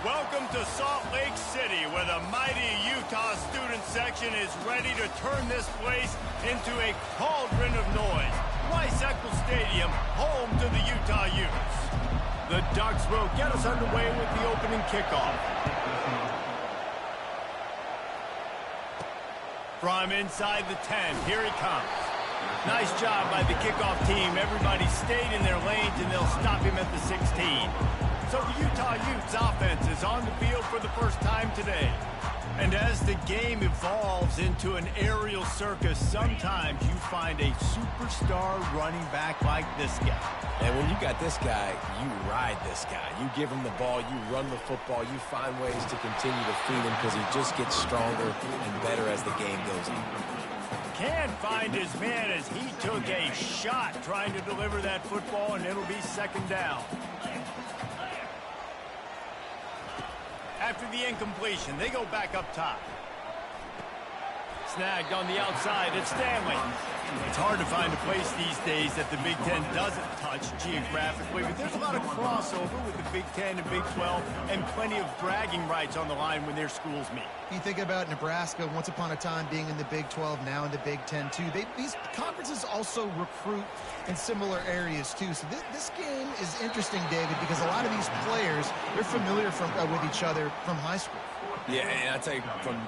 Welcome to Salt Lake City, where the mighty Utah student section is ready to turn this place into a cauldron of noise. Rice-Eccles Stadium, home to the Utah Utes. The Ducks will get us underway with the opening kickoff. From inside the 10, here he comes. Nice job by the kickoff team. Everybody stayed in their lanes, and they'll stop him at the 16. So the Utah Utes offense is on the field for the first time today. And as the game evolves into an aerial circus, sometimes you find a superstar running back like this guy. And when you got this guy, you ride this guy. You give him the ball, you run the football, you find ways to continue to feed him because he just gets stronger and better as the game goes on. Can't find his man as he took a shot trying to deliver that football, and it'll be second down. After the incompletion, they go back up top. Snagged on the outside, it's Stanley. It's hard to find a place these days that the Big Ten doesn't touch geographically, but there's a lot of crossover with the Big Ten and Big 12 and plenty of bragging rights on the line when their schools meet. You think about Nebraska once upon a time being in the Big 12, now in the Big 10 too. These conferences also recruit in similar areas too. So this game is interesting, David, because a lot of these players, they're familiar with each other from high school. Yeah, and I tell you,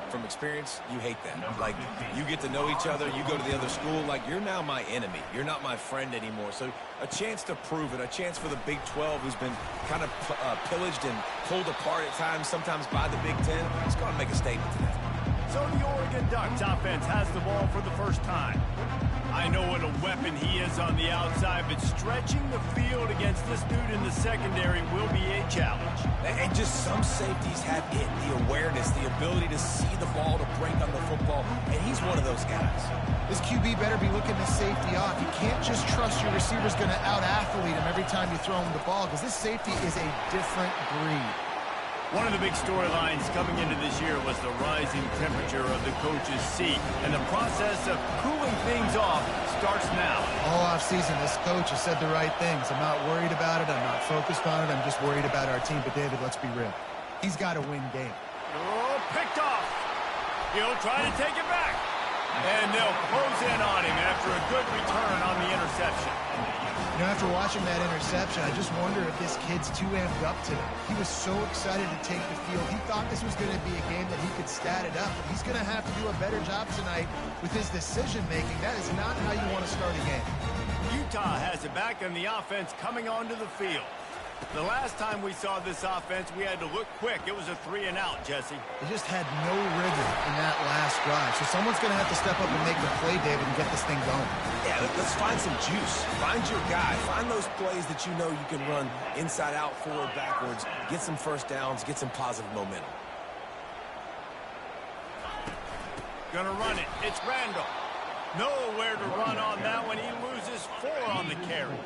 from experience, you hate that. Like, you get to know each other, you go to the other school, like, you're now my enemy. You're not my friend anymore. So a chance to prove it, a chance for the Big 12, who's been kind of pillaged and pulled apart at times, sometimes by the Big 10. It's going to make a statement today. So the Oregon Ducks offense has the ball for the first time. I know what a weapon he is on the outside, but stretching the field against this dude in the secondary will be a challenge. And just some safeties have it, the awareness, the ability to see the ball, to break on the football, and he's one of those guys. This QB better be looking the safety off. You can't just trust your receiver's going to out-athlete him every time you throw him the ball, because this safety is a different breed. One of the big storylines coming into this year was the rising temperature of the coach's seat, and the process of cooling things off starts now. All offseason, this coach has said the right things. I'm not worried about it. I'm not focused on it. I'm just worried about our team. But, David, let's be real. He's got to win game. Oh, picked off. He'll try to take it back. And they'll close in on him after a good return on the interception. You know, after watching that interception, I just wonder if this kid's too amped up today. He was so excited to take the field. He thought this was going to be a game that he could stat it up. But he's going to have to do a better job tonight with his decision-making. That is not how you want to start a game. Utah has it back on the offense coming onto the field. The last time we saw this offense, we had to look quick. It was a 3-and-out, Jesse. They just had no rhythm in that last drive. So someone's going to have to step up and make the play, David, and get this thing going. Yeah, let's find some juice. Find your guy. Find those plays that you know you can run inside out, forward, backwards. Get some first downs. Get some positive momentum. Gonna run it. It's Randall. Nowhere to run on that one. He loses 4 on the carry.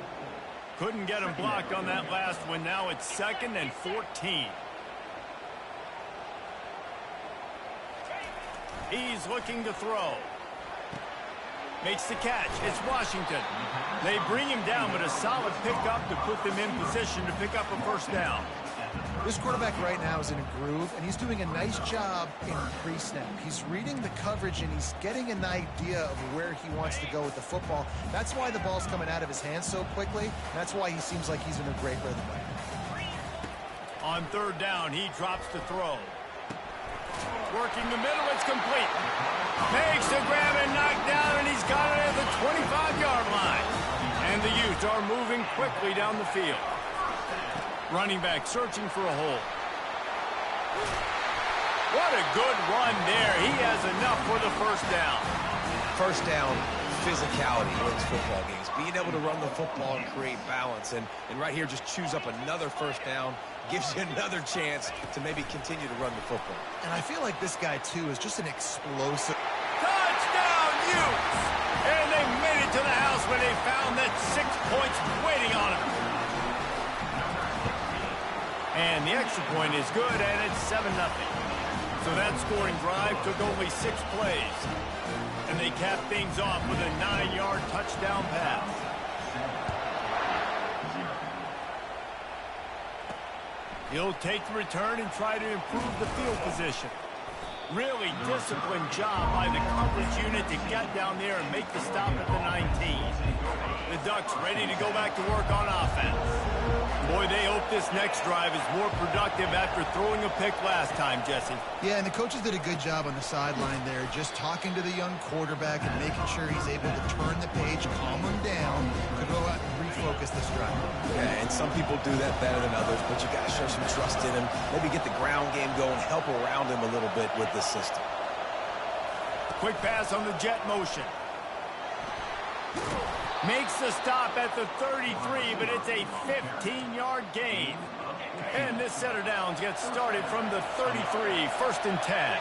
Couldn't get him blocked on that last one. Now it's 2nd and 14. He's looking to throw. Makes the catch. It's Washington. They bring him down, but a solid pickup to put them in position to pick up a first down. This quarterback right now is in a groove, and he's doing a nice job in pre-snap. He's reading the coverage, and he's getting an idea of where he wants to go with the football. That's why the ball's coming out of his hands so quickly. That's why he seems like he's in a great rhythm right now. On 3rd down, he drops to throw. Working the middle, it's complete. Makes the grab and knock down, and he's got it at the 25-yard line. And the Utes are moving quickly down the field. Running back searching for a hole. What a good run there. He has enough for the first down. First down, physicality wins football games. Being able to run the football and create balance. And right here, just choose up another first down. Gives you another chance to maybe continue to run the football. And I feel like this guy, too, is just an explosive. Touchdown, Utes! And they made it to the house when they found that 6 points waiting on them. And the extra point is good, and it's 7-0. So that scoring drive took only 6 plays. And they capped things off with a 9-yard touchdown pass. He'll take the return and try to improve the field position. Really disciplined job by the coverage unit to get down there and make the stop at the 19. The Ducks ready to go back to work on offense. Boy, they hope this next drive is more productive after throwing a pick last time, Jesse. Yeah, and the coaches did a good job on the sideline there, just talking to the young quarterback and making sure he's able to turn the page, calm him down, to go out and refocus this drive. Yeah, and some people do that better than others, but you got to show some trust in him. Maybe get the ground game going, help around him a little bit with the system. Quick pass on the jet motion. Makes the stop at the 33, but it's a 15-yard gain. And this set of downs gets started from the 33, 1st and 10.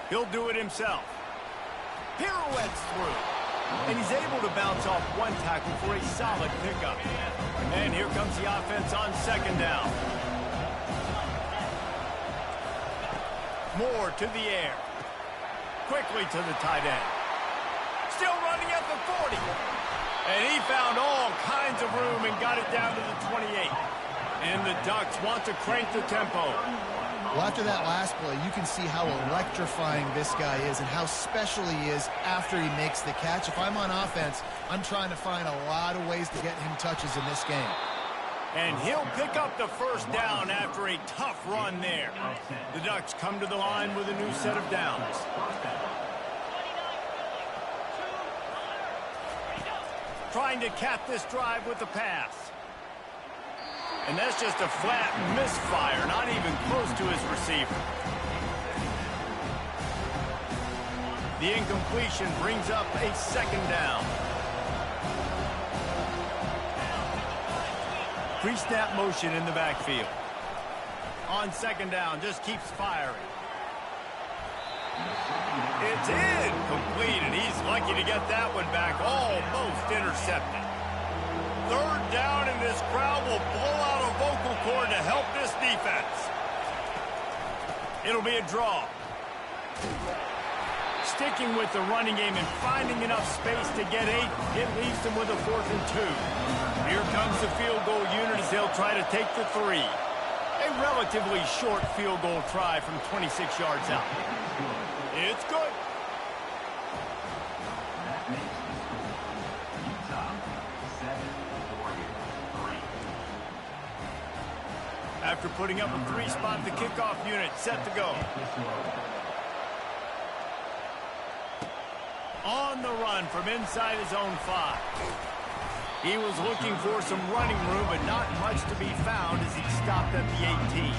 He'll do it himself. Pirouettes through. And he's able to bounce off one tackle for a solid pickup. And here comes the offense on 2nd down. Moore to the air. Quickly to the tight end. Still running at the 40. And he found all kinds of room and got it down to the 28. And the Ducks want to crank the tempo. Well, after that last play, you can see how electrifying this guy is and how special he is after he makes the catch. If I'm on offense, I'm trying to find a lot of ways to get him touches in this game. And he'll pick up the 1st down after a tough run there. The Ducks come to the line with a new set of downs. Trying to cap this drive with the pass. And that's just a flat misfire, not even close to his receiver. The incompletion brings up a 2nd down. Pre-snap motion in the backfield. On 2nd down, just keeps firing. It's incomplete, and he's lucky to get that one back. Almost intercepted. 3rd down, and this crowd will blow out a vocal cord to help this defense. It'll be a draw. Sticking with the running game and finding enough space to get 8, it leaves them with a 4th and 2. Here comes the field goal unit as they'll try to take the 3. A relatively short field goal try from 26 yards out. It's good. After putting up a 3-spot, the kickoff unit set to go. On the run from inside his own 5. He was looking for some running room, but not much to be found as he stopped at the 18.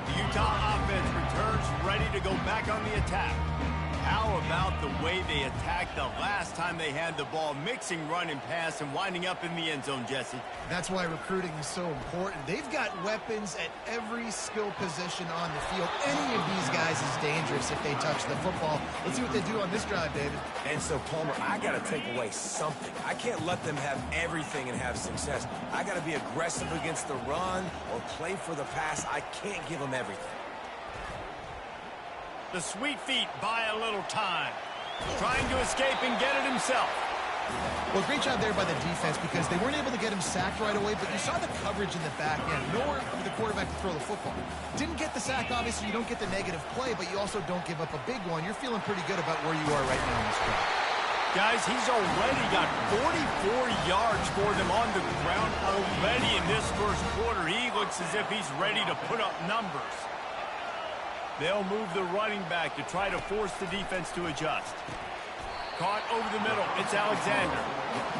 The Utah offense returns ready to go back on the attack. How about the way they attacked the last time they had the ball, mixing run and pass and winding up in the end zone, Jesse? That's why recruiting is so important. They've got weapons at every skill position on the field. Any of these guys is dangerous if they touch the football. Let's see what they do on this drive, David. And so, Palmer, I got to take away something. I can't let them have everything and have success. I got to be aggressive against the run or play for the pass. I can't give them everything. The sweet feet buy a little time. Trying to escape and get it himself. Well, great job there by the defense because they weren't able to get him sacked right away, but you saw the coverage in the back end. Nowhere for the quarterback to throw the football. Didn't get the sack, obviously. You don't get the negative play, but you also don't give up a big one. You're feeling pretty good about where you are right now in this drive. Guys, he's already got 44 yards for them on the ground already in this 1st quarter. He looks as if he's ready to put up numbers. They'll move the running back to try to force the defense to adjust. Caught over the middle. It's Alexander.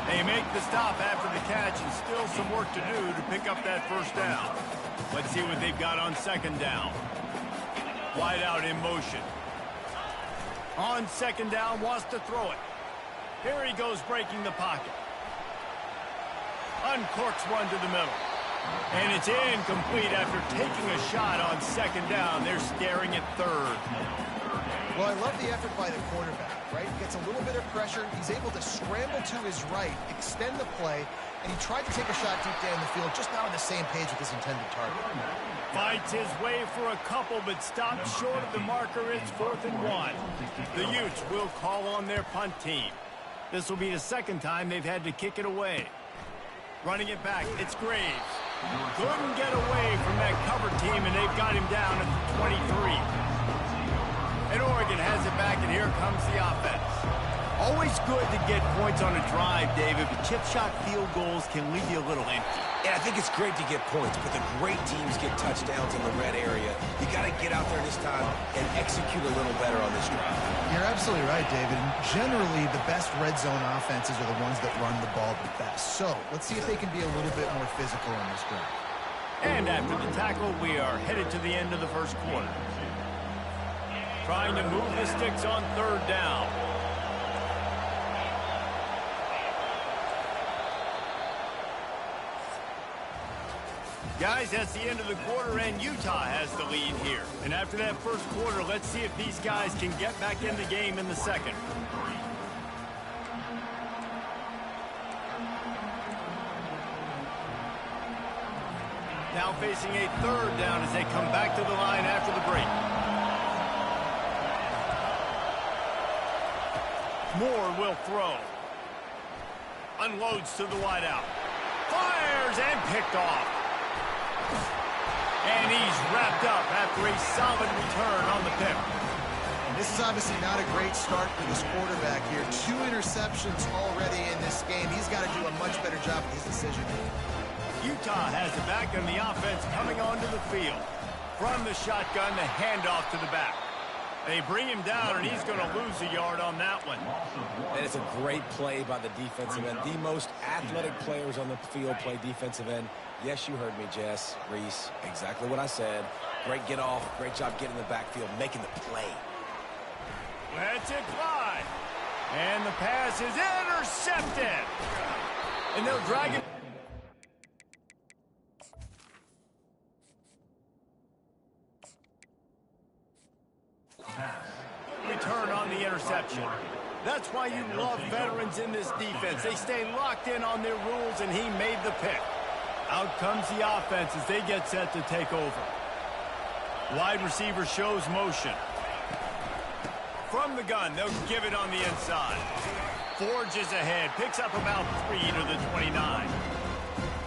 They make the stop after the catch and still some work to do to pick up that 1st down. Let's see what they've got on 2nd down. Wide out in motion. On 2nd down, wants to throw it. Here he goes breaking the pocket. Uncorks one to the middle. And it's incomplete after taking a shot on 2nd down. They're staring at 3rd. Well, I love the effort by the quarterback, right? He gets a little bit of pressure. He's able to scramble to his right, extend the play, and he tried to take a shot deep down the field, just not on the same page with his intended target. Fights his way for a couple, but stopped short of the marker. It's 4th and 1. The Utes will call on their punt team. This will be the second time they've had to kick it away. Running it back, it's Graves. Couldn't get away from that cover team, and they've got him down at the 23. And Oregon has it back, and here comes the offense. Always good to get points on a drive, David, but chip shot field goals can leave you a little empty. Yeah, I think it's great to get points, but the great teams get touchdowns in the red area. You got to get out there this time and execute a little better on this drive. You're absolutely right, David. And generally, the best red zone offenses are the ones that run the ball the best. So let's see if they can be a little bit more physical in this drive. And after the tackle, we are headed to the end of the first quarter. Trying to move the sticks on third down. Guys, that's the end of the quarter, and Utah has the lead here. And after that first quarter, let's see if these guys can get back in the game in the second. Now facing a third down as they come back to the line after the break. Moore will throw. Unloads to the wideout. Fires and picked off. And he's wrapped up after a solid return on the pick. And this is obviously not a great start for this quarterback here. 2 interceptions already in this game. He's got to do a much better job with his decision making. Utah has it back on the offense coming onto the field. From the shotgun, the handoff to the back. They bring him down, and he's going to lose a yard on that one. And it's a great play by the defensive end. The most athletic players on the field play defensive end. Yes, you heard me, Jess, Reese. Exactly what I said. Great get off. Great job getting in the backfield, making the play. Lets it fly. And the pass is intercepted. And they'll drag it. Return on the interception. That's why you love veterans in this defense. They stay locked in on their rules, and he made the pick. Out comes the offense as they get set to take over. Wide receiver shows motion. From the gun, they'll give it on the inside. Forges ahead, picks up about 3 to the 29.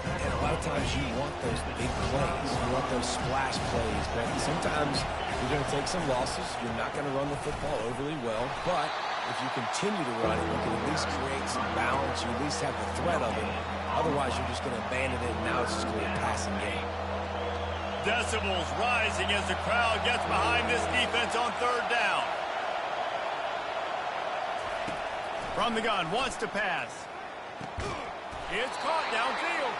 And a lot of times you want those big plays. You want those splash plays. But sometimes you're going to take some losses. You're not going to run the football overly well. But if you continue to run it, you can at least create some balance. You at least have the threat of it. Otherwise, you're just going to abandon it, and now it's just going to be a passing game. Decibels rising as the crowd gets behind this defense on third down. From the gun, wants to pass. It's caught downfield.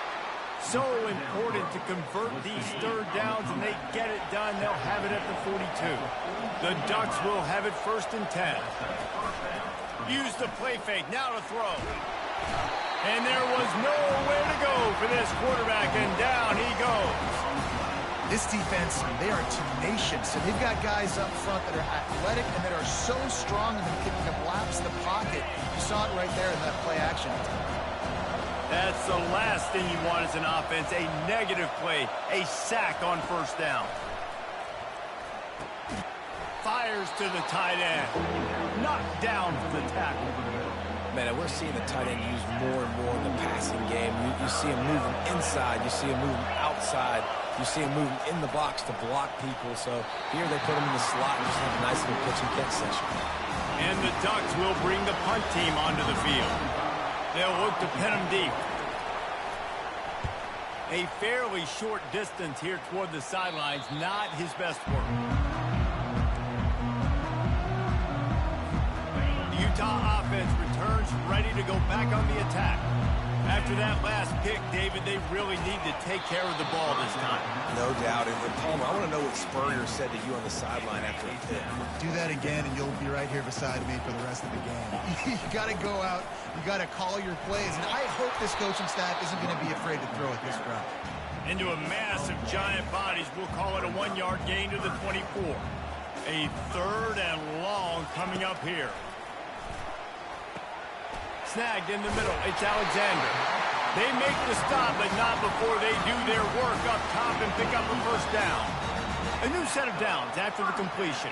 So important to convert these third downs, and they get it done. They'll have it at the 42. The Ducks will have it 1st and 10. Use the play fake, now to throw. And there was nowhere to go for this quarterback, and down he goes. This defense, they are tenacious, and they've got guys up front that are athletic and that are so strong and can collapse the pocket. You saw it right there in that play action. That's the last thing you want as an offense, a negative play, a sack on 1st down. Fires to the tight end. Knocked down for the tackle. Man, we're seeing the tight end used more and more in the passing game. You see him moving inside. You see him moving outside. You see him moving in the box to block people. So here they put him in the slot and just have a nice little pitch and catch session. And the Ducks will bring the punt team onto the field. They'll look to pin him deep. A fairly short distance here toward the sidelines, not his best work. The Utah offense returns ready to go back on the attack. After that last pick, David, they really need to take care of the ball this time. No doubt. And Palmer, I want to know what Spurrier said to you on the sideline after the pick. Do that again, and you'll be right here beside me for the rest of the game. You got to go out. You got to call your plays. And I hope this coaching staff isn't going to be afraid to throw at this drive. Into a mass of giant bodies, we'll call it a 1-yard gain to the 24. A 3rd and long coming up here. Snagged in the middle. It's Alexander. They make the stop, but not before they do their work up top and pick up a 1st down. A new set of downs after the completion.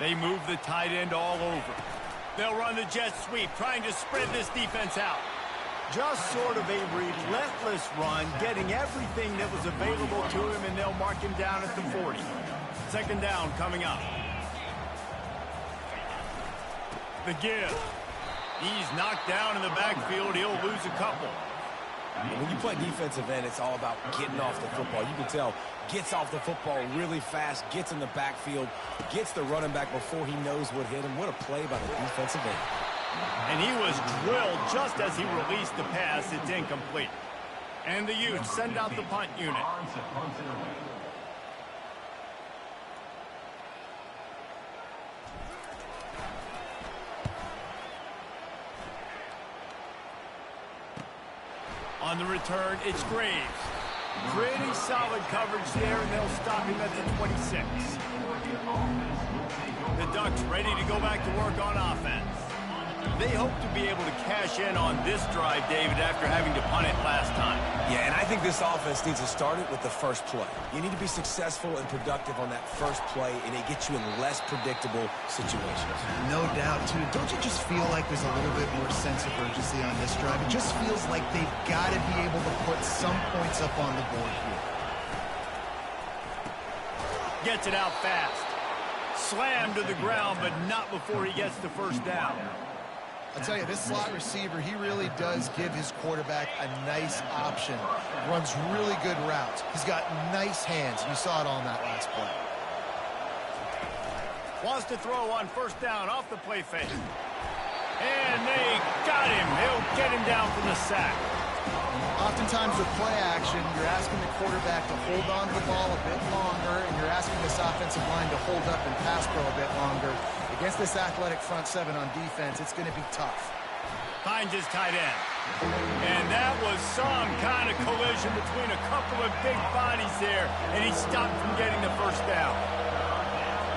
They move the tight end all over. They'll run the jet sweep, trying to spread this defense out. Just sort of a relentless run, getting everything that was available to him, and they'll mark him down at the 40. Second down coming up. The give. He's knocked down in the backfield. He'll lose a couple. When you play defensive end, it's all about getting off the football. You can tell, gets off the football really fast, gets in the backfield, gets the running back before he knows what hit him. What a play by the defensive end. And he was drilled just as he released the pass. It's incomplete. And the Utes send out the punt unit. On the return, it's Graves. Pretty solid coverage there, and they'll stop him at the 26. The Ducks ready to go back to work on offense. They hope to be able to cash in on this drive, David, after having to punt it last time. Yeah, and I think this offense needs to start it with the first play. You need to be successful and productive on that first play, and it gets you in less predictable situations. No doubt, too. Don't you just feel like there's a little bit more sense of urgency on this drive? It just feels like they've got to be able to put some points up on the board here. Gets it out fast. Slammed to the ground, but not before he gets the first down. I'll tell you, this slot receiver, he really does give his quarterback a nice option. Runs really good routes. He's got nice hands. You saw it on that last play. Wants to throw on first down off the play fake. And they got him. He'll get him down from the sack. Oftentimes with play action, you're asking the quarterback to hold on to the ball a bit longer, and you're asking this offensive line to hold up and pass pro a bit longer. Against this athletic front seven on defense, it's going to be tough. Finds his tight end. And that was some kind of collision between a couple of big bodies there, and he stopped from getting the first down.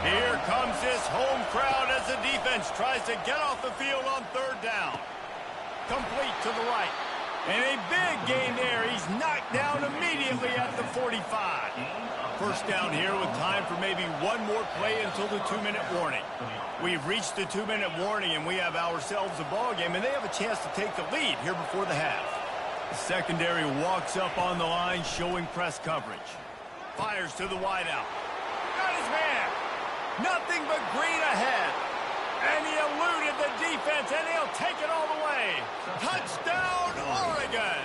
Here comes this home crowd as the defense tries to get off the field on third down. Complete to the right. And a big gain there. He's knocked down immediately at the 45. First down here with time for maybe one more play until the 2-minute warning. We've reached the 2-minute warning, and we have ourselves a ball game, and they have a chance to take the lead here before the half. The secondary walks up on the line, showing press coverage. Fires to the wideout. Got his man. Nothing but green ahead. And he eluded the defense, and he'll take it all the way. Touchdown, Oregon!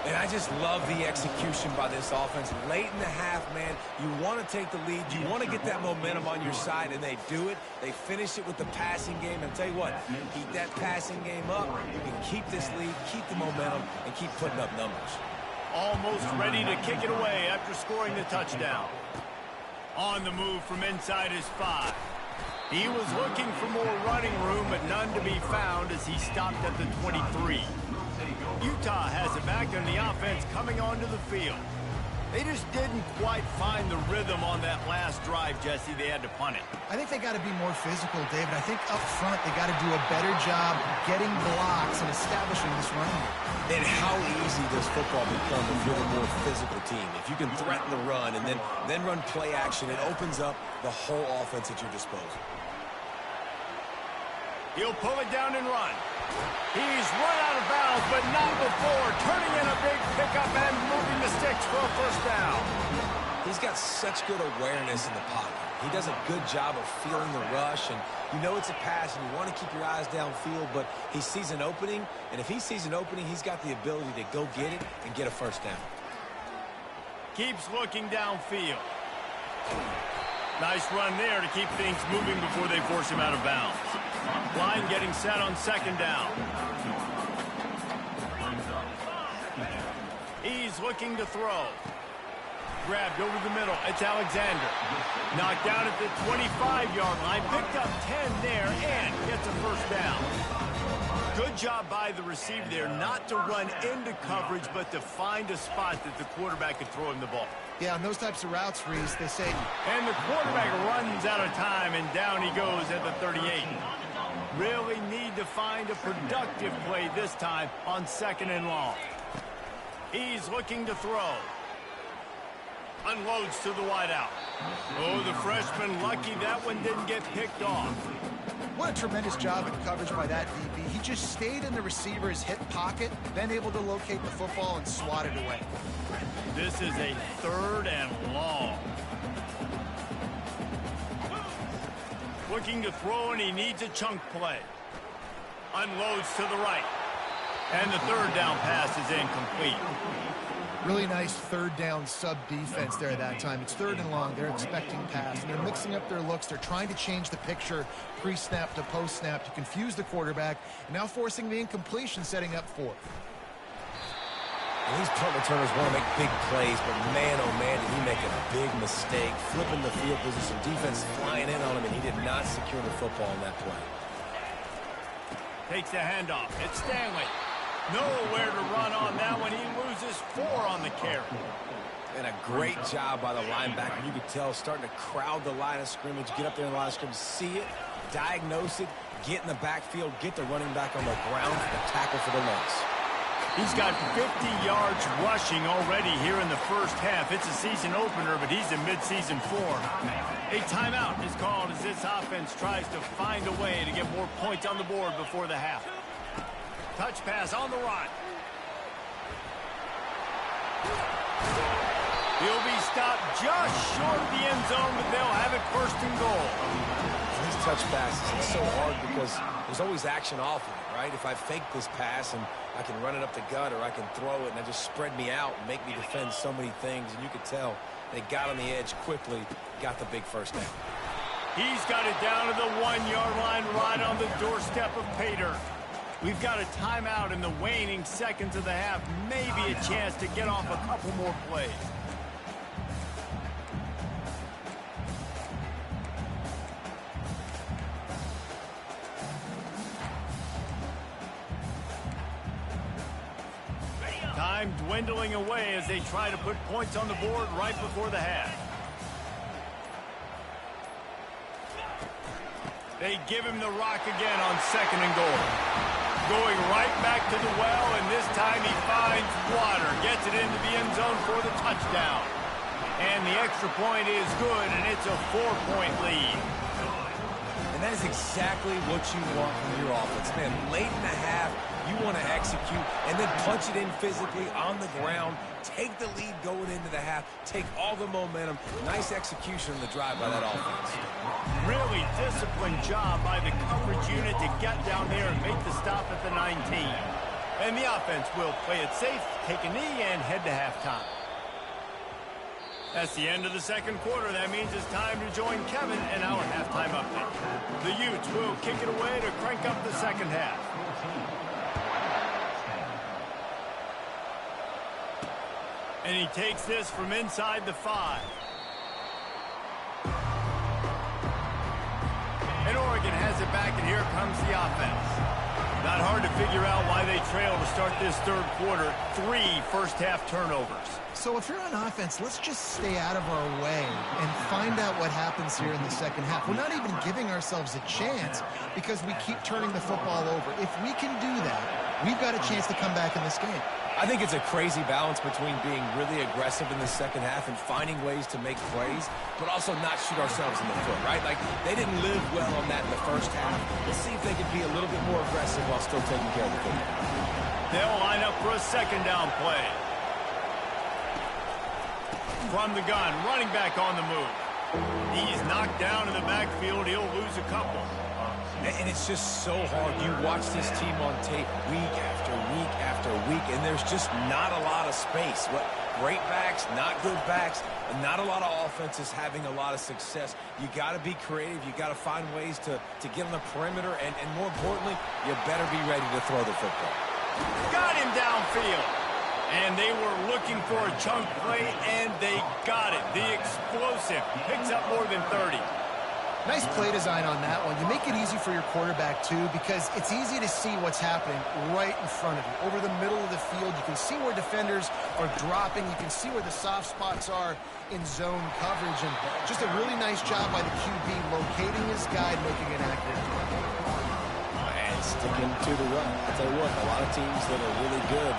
And I just love the execution by this offense. Late in the half, man, you want to take the lead. You want to get that momentum on your side, and they do it. They finish it with the passing game. And I'll tell you what, keep that passing game up. You can keep this lead, keep the momentum, and keep putting up numbers. Almost ready to kick it away after scoring the touchdown. On the move from inside his 5. He was looking for more running room, but none to be found as he stopped at the 23. Utah has it back on the offense coming onto the field. They just didn't quite find the rhythm on that last drive, Jesse. They had to punt it. I think they got to be more physical, David. I think up front they got to do a better job getting blocks and establishing this running game. And how easy does football become if you're a more physical team? If you can threaten the run and then run play action, it opens up the whole offense at your disposal. He'll pull it down and run. He's run out of bounds, but not before turning in a big pickup and moving the sticks for a first down. He's got such good awareness in the pocket. He does a good job of feeling the rush, and you know it's a pass, and you want to keep your eyes downfield, but he sees an opening, and if he sees an opening, he's got the ability to go get it and get a first down. Keeps looking downfield. Nice run there to keep things moving before they force him out of bounds. Line getting set on second down. He's looking to throw. Grabbed over the middle. It's Alexander. Knocked down at the 25-yard line. Picked up 10 there and gets a first down. Good job by the receiver there not to run into coverage, but to find a spot that the quarterback could throw him the ball. Yeah, on those types of routes, Reese, they say... And the quarterback runs out of time, and down he goes at the 38. Really need to find a productive play this time on second and long. He's looking to throw. Unloads to the wideout. Oh, the freshman lucky that one didn't get picked off. What a tremendous job in coverage by that DB. He just stayed in the receiver's hip pocket, then able to locate the football and swat it away. This is a 3rd and long. Looking to throw, and he needs a chunk play. Unloads to the right. And the 3rd down pass is incomplete. Really nice 3rd down sub defense there at that time. It's 3rd and long. They're expecting pass, and they're mixing up their looks. They're trying to change the picture pre-snap to post-snap to confuse the quarterback, now forcing the incompletion, setting up 4th. These punt returners want to make big plays, but man, oh man, did he make a big mistake, flipping the field position. Defense flying in on him, and he did not secure the football in that play. Takes the handoff. It's Stanley. Nowhere to run on that one. He loses 4 on the carry. And a great job by the linebacker. You could tell, starting to crowd the line of scrimmage, get up there in the line of scrimmage, see it, diagnose it, get in the backfield, get the running back on the ground for the tackle for the loss. He's got 50 yards rushing already here in the first half. It's a season opener, but he's in midseason form. A timeout is called as this offense tries to find a way to get more points on the board before the half. Touch pass on the run. He'll be stopped just short of the end zone, but they'll have it 1st and goal. These touch passes, it's so hard because there's always action off of it, right? If I fake this pass and I can run it up the gut, or I can throw it and it just spread me out and make me defend so many things, and you could tell they got on the edge quickly, got the big 1st down. He's got it down to the 1-yard line right on the doorstep of Pater. We've got a timeout in the waning seconds of the half. Maybe a chance to get off a couple more plays. Time dwindling away as they try to put points on the board right before the half. They give him the rock again on 2nd and goal. Going right back to the well, and this time he finds water. Gets it into the end zone for the touchdown. And the extra point is good, and it's a 4-point lead. And that is exactly what you want from your offense. Man, late in the half, you want to execute and then punch it in physically on the ground. Take the lead going into the half. Take all the momentum. Nice execution on the drive by that offense. Really disciplined job by the coverage unit to get down there and make the stop at the 19. And the offense will play it safe, take a knee, and head to halftime. That's the end of the 2nd quarter. That means it's time to join Kevin in our halftime update. The Utes will kick it away to crank up the 2nd half. And he takes this from inside the 5. And Oregon has it back, and here comes the offense. Not hard to figure out why they trail to start this 3rd quarter. 3 first-half turnovers. So if you're on offense, let's just stay out of our way and find out what happens here in the 2nd half. We're not even giving ourselves a chance because we keep turning the football over. If we can do that, we've got a chance to come back in this game. I think it's a crazy balance between being really aggressive in the 2nd half and finding ways to make plays, but also not shoot ourselves in the foot, right? Like, they didn't live well on that in the 1st half. Let's see if they can be a little bit more aggressive while still taking care of the football. They'll line up for a 2nd down play. From the gun, running back on the move. He's knocked down in the backfield. He'll lose a couple. And it's just so hard. You watch this team on tape week after week after week, and there's just not a lot of space. What great backs, not good backs, and not a lot of offenses having a lot of success. You got to be creative. You got to find ways to get on the perimeter, and more importantly, you better be ready to throw the football. Got him downfield. And they were looking for a chunk play, and they got it. The explosive picks up more than 30. Nice play design on that one. You make it easy for your quarterback, too, because it's easy to see what's happening right in front of you. Over the middle of the field, you can see where defenders are dropping. You can see where the soft spots are in zone coverage. And just a really nice job by the QB locating his guy and making an accurate throw. And sticking to the run. I'll tell you what, a lot of teams that are really good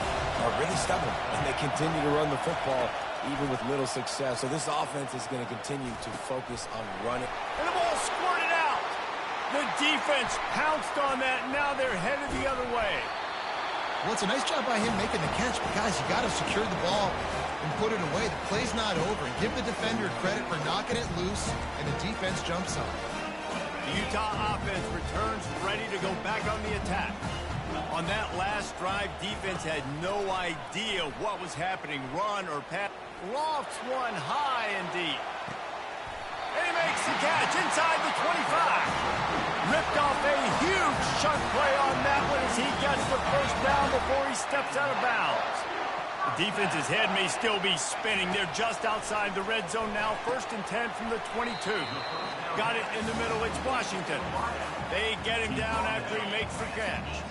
are really stubborn, and they continue to run the football even with little success. So this offense is going to continue to focus on running. And the ball squirted out. The defense pounced on that, and now they're headed the other way. Well, it's a nice job by him making the catch, but guys, you got to secure the ball and put it away. The play's not over. Give the defender credit for knocking it loose, and the defense jumps on it. The Utah offense returns ready to go back on the attack. On that last drive, defense had no idea what was happening, run or pass. Lofts one high and deep. And he makes the catch inside the 25. Ripped off a huge chunk play on that one as he gets the first down before he steps out of bounds. The defense's head may still be spinning. They're just outside the red zone now. 1st and 10 from the 22. Got it in the middle. It's Washington. They get him down after he makes the catch.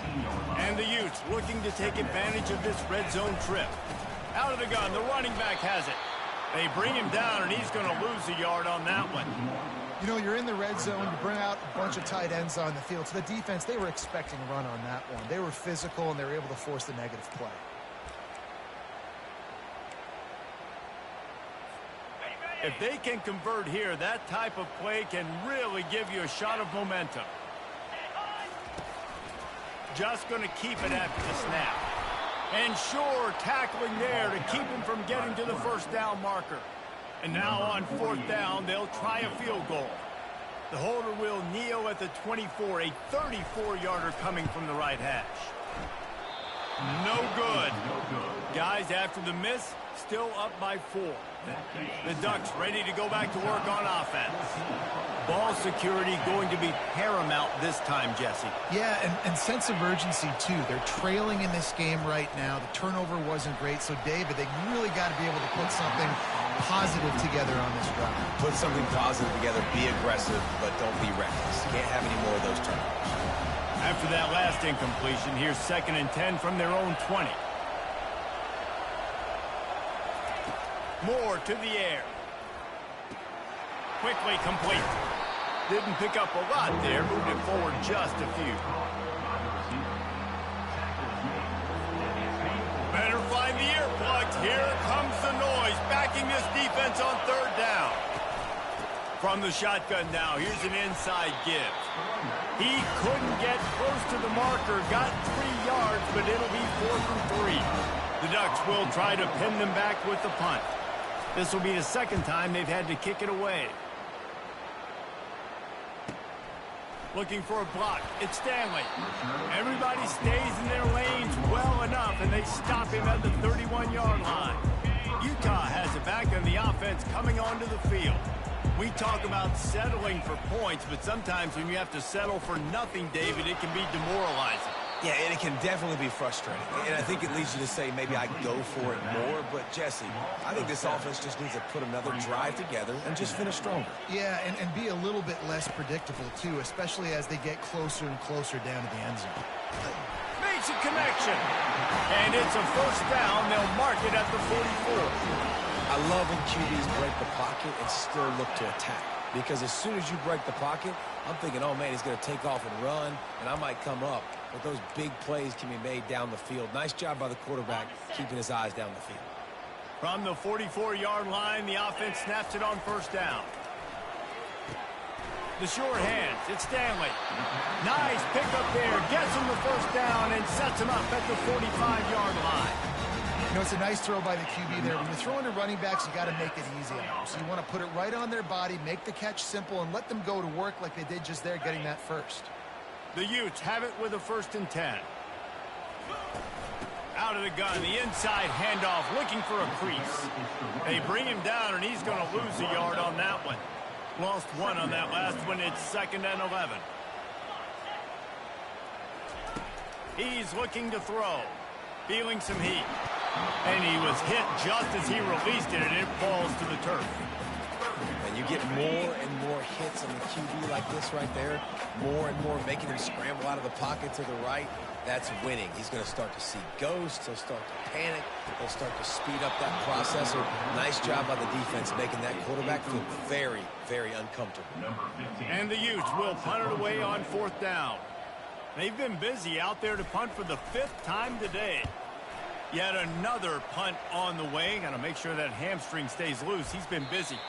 And the Utes looking to take advantage of this red zone trip. Out of the gun, the running back has it. They bring him down, and he's going to lose a yard on that one. You know, you're in the red zone. You bring out a bunch of tight ends on the field. So the defense, they were expecting a run on that one. They were physical, and they were able to force the negative play. If they can convert here, that type of play can really give you a shot of momentum. Just going to keep it after the snap. And sure, tackling there to keep him from getting to the first down marker. And now on 4th down, they'll try a field goal. The holder will kneel at the 24, a 34-yarder coming from the right hash. No good. Guys, after the miss, still up by 4. The Ducks ready to go back to work on offense. Ball security going to be paramount this time, Jesse. Yeah, and sense of urgency, too. They're trailing in this game right now. The turnover wasn't great. So, David, they really got to be able to put something positive together on this drive. Put something positive together, be aggressive, but don't be reckless. Can't have any more of those turnovers. After that last incompletion, here's 2nd and 10 from their own 20. Moore to the air. Quickly complete. Didn't pick up a lot there. Moved it forward just a few. Better find the earplugs. Here comes the noise. Backing this defense on 3rd down. From the shotgun now, here's an inside give. He couldn't get close to the marker. Got 3 yards, but it'll be 4th and 3. The Ducks will try to pin them back with the punt. This will be the 2nd time they've had to kick it away. Looking for a block. It's Stanley. Everybody stays in their lanes well enough, and they stop him at the 31-yard line. Utah has it back on the offense coming onto the field. We talk about settling for points, but sometimes when you have to settle for nothing, David, it can be demoralizing. Yeah, and it can definitely be frustrating. And I think it leads you to say maybe I go for it more. But, Jesse, I think this offense just needs to put another drive together and just finish stronger. Yeah, and be a little bit less predictable, too, especially as they get closer and closer down to the end zone. Makes a connection. And it's a 1st down. They'll mark it at the 44. I love when QBs break the pocket and still look to attack. Because as soon as you break the pocket, I'm thinking, oh, man, he's going to take off and run, and I might come up. But those big plays can be made down the field. Nice job by the quarterback keeping his eyes down the field. From the 44-yard line, the offense snaps it on 1st down. The sure hands. It's Stanley. Nice pickup there. Gets him the 1st down and sets him up at the 45-yard line. You know, it's a nice throw by the QB there. When you're throwing to running backs, you got to make it easy on them. So you want to put it right on their body, make the catch simple, and let them go to work like they did just there, getting that first. The Utes have it with a 1st and 10. Out of the gun, the inside handoff, looking for a crease. They bring him down, and he's going to lose a yard on that one. Lost 1 on that last one. It's 2nd and 11. He's looking to throw. Feeling some heat. And he was hit just as he released it, and it falls to the turf. And you get more and more hits on the QB like this right there. More and more making him scramble out of the pocket to the right. That's winning. He's going to start to see ghosts. He'll start to panic. He'll start to speed up that process. Nice job by the defense making that quarterback feel very, very uncomfortable. And the Utes will punt it away on 4th down. They've been busy out there to punt for the 5th time today. Yet another punt on the way. Got to make sure that hamstring stays loose. He's been busy.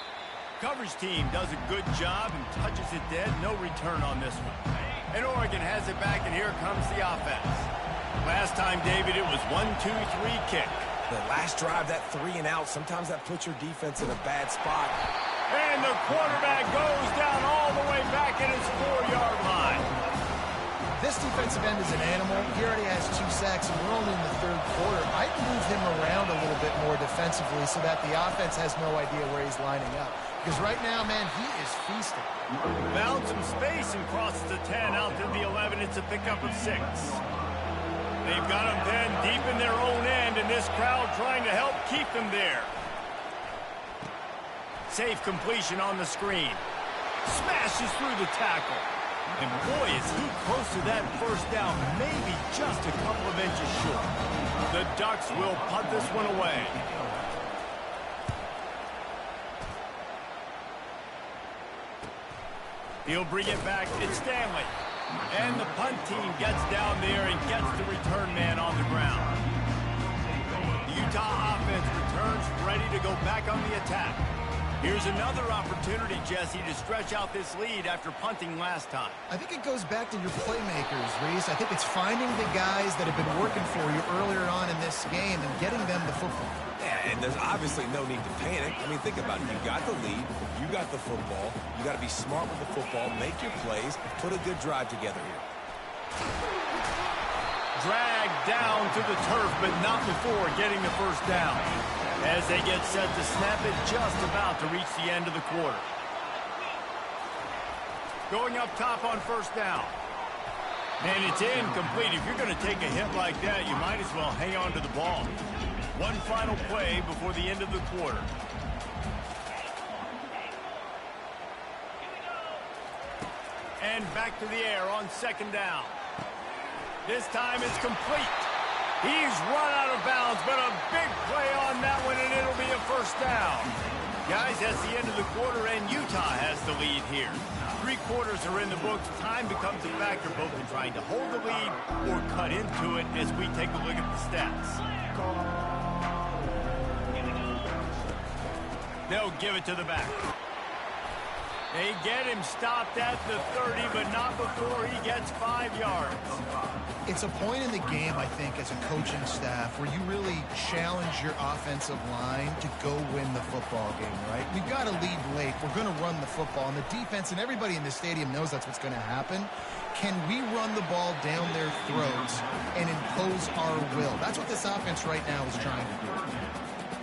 Coverage team does a good job and touches it dead. No return on this one. And Oregon has it back, and here comes the offense. Last time, David, it was 1-2-3 kick. The last drive, that 3 and out, sometimes that puts your defense in a bad spot. And the quarterback goes down all the way back at his 4-yard line. This defensive end is an animal. He already has 2 sacks, and we're only in the 3rd quarter. I'd move him around a little bit more defensively so that the offense has no idea where he's lining up. Because right now, man, he is feasting. Found some space and crosses the 10 out to the 11. It's a pickup of 6. They've got them then deep in their own end, and this crowd trying to help keep them there. Safe completion on the screen. Smashes through the tackle. And boy, is he close to that first down, maybe just a couple of inches short. The Ducks will punt this one away. He'll bring it back. It's Stanley. And the punt team gets down there and gets the return man on the ground. The Utah offense returns ready to go back on the attack. Here's another opportunity, Jesse, to stretch out this lead after punting last time. I think it goes back to your playmakers, Reese. I think it's finding the guys that have been working for you earlier on in this game and getting them the football. Yeah, and there's obviously no need to panic. I mean, think about it. You got the lead. You got the football. You got to be smart with the football, make your plays, put a good drive together here. Dragged down to the turf, but not before getting the first down. As they get set to snap it, just about to reach the end of the quarter. Going up top on first down. And it's incomplete. If you're going to take a hit like that, you might as well hang on to the ball. One final play before the end of the quarter. And back to the air on second down. This time it's complete. He's run out of bounds, but a big play on that one, and it'll be a first down. Guys, that's the end of the quarter, and Utah has the lead here. 3 quarters are in the books. Time becomes a factor, both in trying to hold the lead or cut into it as we take a look at the stats. They'll give it to the back. They get him stopped at the 30, but not before he gets 5 yards. It's a point in the game, I think, as a coaching staff where you really challenge your offensive line to go win the football game, right? We've got to lead late. We're going to run the football. And the defense and everybody in the stadium knows that's what's going to happen. Can we run the ball down their throats and impose our will? That's what this offense right now is trying to do.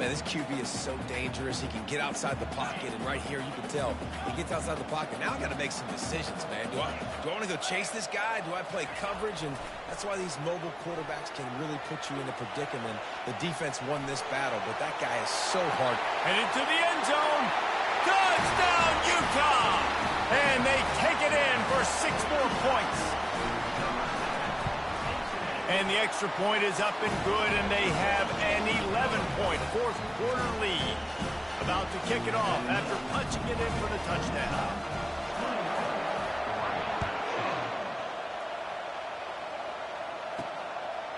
Man, this QB is so dangerous. He can get outside the pocket, and right here you can tell he gets outside the pocket. Now I got to make some decisions, man. Do I want to go chase this guy? Do I play coverage? And that's why these mobile quarterbacks can really put you in a predicament. The defense won this battle, but that guy is so hard. And into the end zone. Touchdown, Utah! And they take it in for 6 more points. And the extra point is up and good, and they have an 11-point fourth-quarter lead. About to kick it off after punching it in for the touchdown.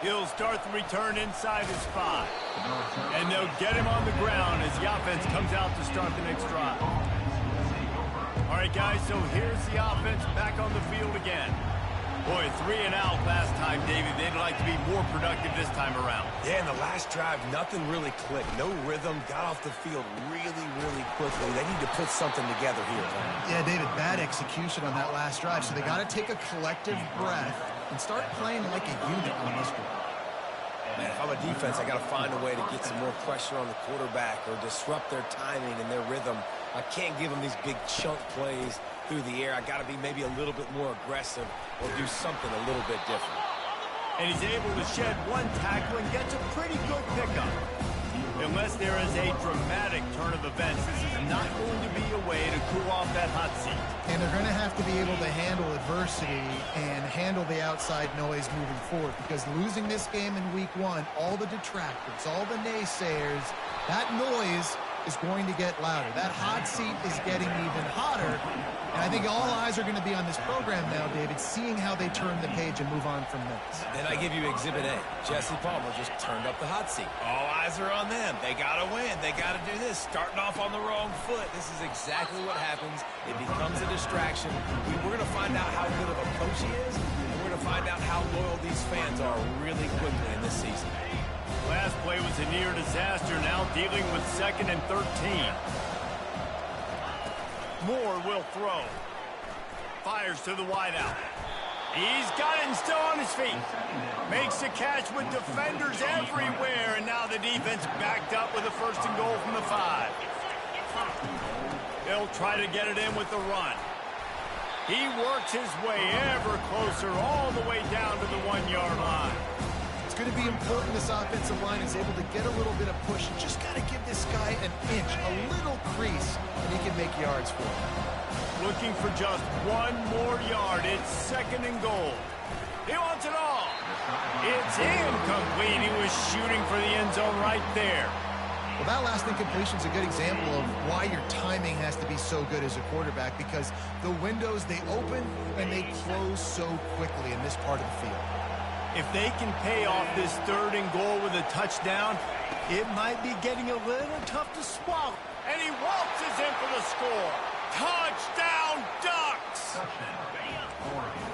He'll start the return inside his 5. And they'll get him on the ground as the offense comes out to start the next drive. All right, guys, so here's the offense back on the field again. Boy, 3 and out last time, David. They'd like to be more productive this time around. Yeah, in the last drive, nothing really clicked. No rhythm. Got off the field really, really quickly. They need to put something together here. Yeah, David, bad execution on that last drive. So they got to take a collective breath and start playing like a unit on this one. Man, if I'm a defense, I got to find a way to get some more pressure on the quarterback or disrupt their timing and their rhythm. I can't give them these big chunk plays through the air. I got to be maybe a little bit more aggressive or do something a little bit different. And he's able to shed 1 tackle and gets a pretty good pickup. Unless there is a dramatic turn of events, this is not going to be a way to cool off that hot seat. And they're going to have to be able to handle adversity and handle the outside noise moving forward, because losing this game in week 1, all the detractors, all the naysayers, that noise is going to get louder. That hot seat is getting even hotter. And I think all eyes are going to be on this program now, David, seeing how they turn the page and move on from this. Then I give you Exhibit A. Jesse Palmer just turned up the hot seat. All eyes are on them. They got to win. They got to do this. Starting off on the wrong foot. This is exactly what happens. It becomes a distraction. We're going to find out how good of a coach he is, and we're going to find out how loyal these fans are really quickly in this season. Last play was a near disaster, now dealing with 2nd and 13. Moore will throw. Fires to the wideout. He's got it and still on his feet. Makes the catch with defenders everywhere, and now the defense backed up with a 1st and goal from the 5. They'll try to get it in with the run. He works his way ever closer all the way down to the 1-yard line. It's going to be important this offensive line is able to get a little bit of push. You just got to give this guy an inch, a little crease, and he can make yards for him. Looking for just 1 more yard. It's 2nd and goal. He wants it all. It's incomplete. He was shooting for the end zone right there. Well, that last incompletion is a good example of why your timing has to be so good as a quarterback, because the windows, they open and they close so quickly in this part of the field. If they can pay off this 3rd and goal with a touchdown, it might be getting a little tough to swallow. And he waltzes in for the score. Touchdown, Ducks!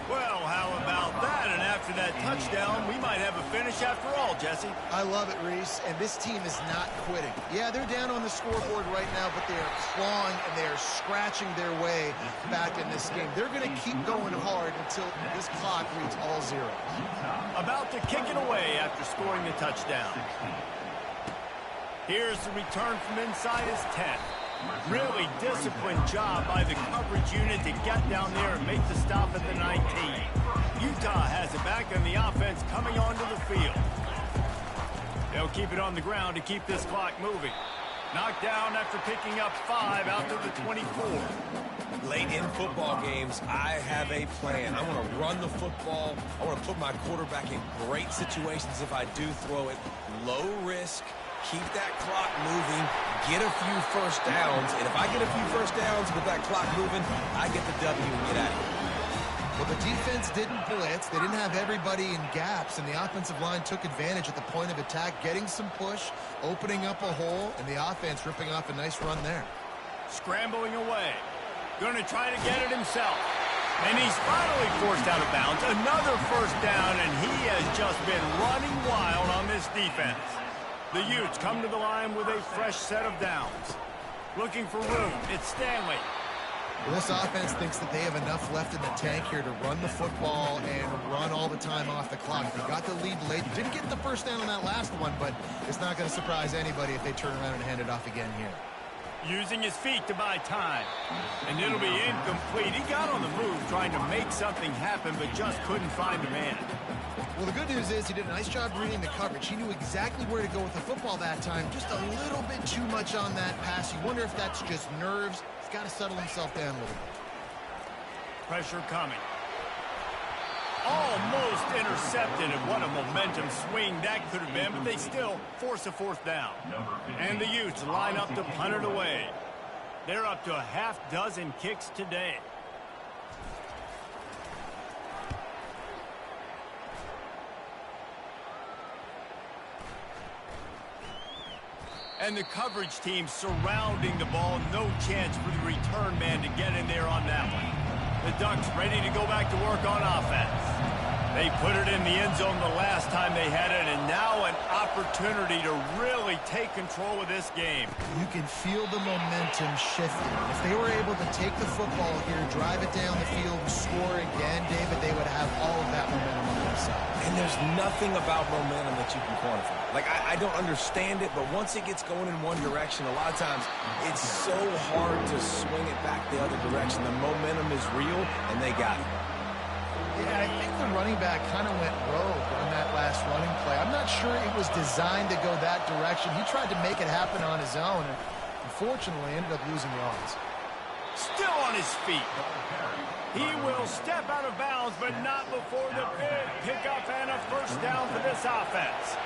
Well, how about that? And after that touchdown, we might have a finish after all, Jesse. I love it, Reese, and this team is not quitting. Yeah, they're down on the scoreboard right now, but they are clawing and they are scratching their way back in this game. They're going to keep going hard until this clock reads all zeros. About to kick it away after scoring the touchdown. Here's the return from inside his 10. Really disciplined job by the coverage unit to get down there and make the stop at the 19. Utah has it back and the offense coming onto the field. They'll keep it on the ground to keep this clock moving. Knocked down after picking up 5 out to the 24. Late in football games, I have a plan. I want to run the football. I want to put my quarterback in great situations if I do throw it. Low risk. Keep that clock moving, get a few first downs, and if I get a few first downs with that clock moving, I get the W and get out of here. Well, the defense didn't blitz. They didn't have everybody in gaps, and the offensive line took advantage at the point of attack, getting some push, opening up a hole, and the offense ripping off a nice run there. Scrambling away. Going to try to get it himself. And he's finally forced out of bounds. Another 1st down, and he has just been running wild on this defense. The Utes come to the line with a fresh set of downs. Looking for room. It's Stanley. Well, this offense thinks that they have enough left in the tank here to run the football and run all the time off the clock. They got the lead late. Didn't get the 1st down on that last one, but it's not going to surprise anybody if they turn around and hand it off again here. Using his feet to buy time. And it'll be incomplete. He got on the move trying to make something happen, but just couldn't find the man. Well, the good news is he did a nice job reading the coverage. He knew exactly where to go with the football that time. Just a little bit too much on that pass. You wonder if that's just nerves. He's got to settle himself down a little bit. Pressure coming. Almost intercepted, and what a momentum swing that could have been, but they still force a 4th down. And the Utes line up to punt it away. They're up to a half-dozen kicks today. And the coverage team surrounding the ball. No chance for the return man to get in there on that one. The Ducks ready to go back to work on offense. They put it in the end zone the last time they had it, and now an opportunity to really take control of this game. You can feel the momentum shifting. If they were able to take the football here, drive it down the field, and score again, David, they would have all of that momentum on their side. And there's nothing about momentum that you can quantify. Like, I don't understand it, but once it gets going in one direction, a lot of times it's so hard to swing it back the other direction. The momentum is real, and they got it. Yeah, I think the running back kind of went rogue on that last running play. I'm not sure it was designed to go that direction. He tried to make it happen on his own, and unfortunately ended up losing yards. Still on his feet. He will step out of bounds, but not before the big pickup and a 1st down for this offense.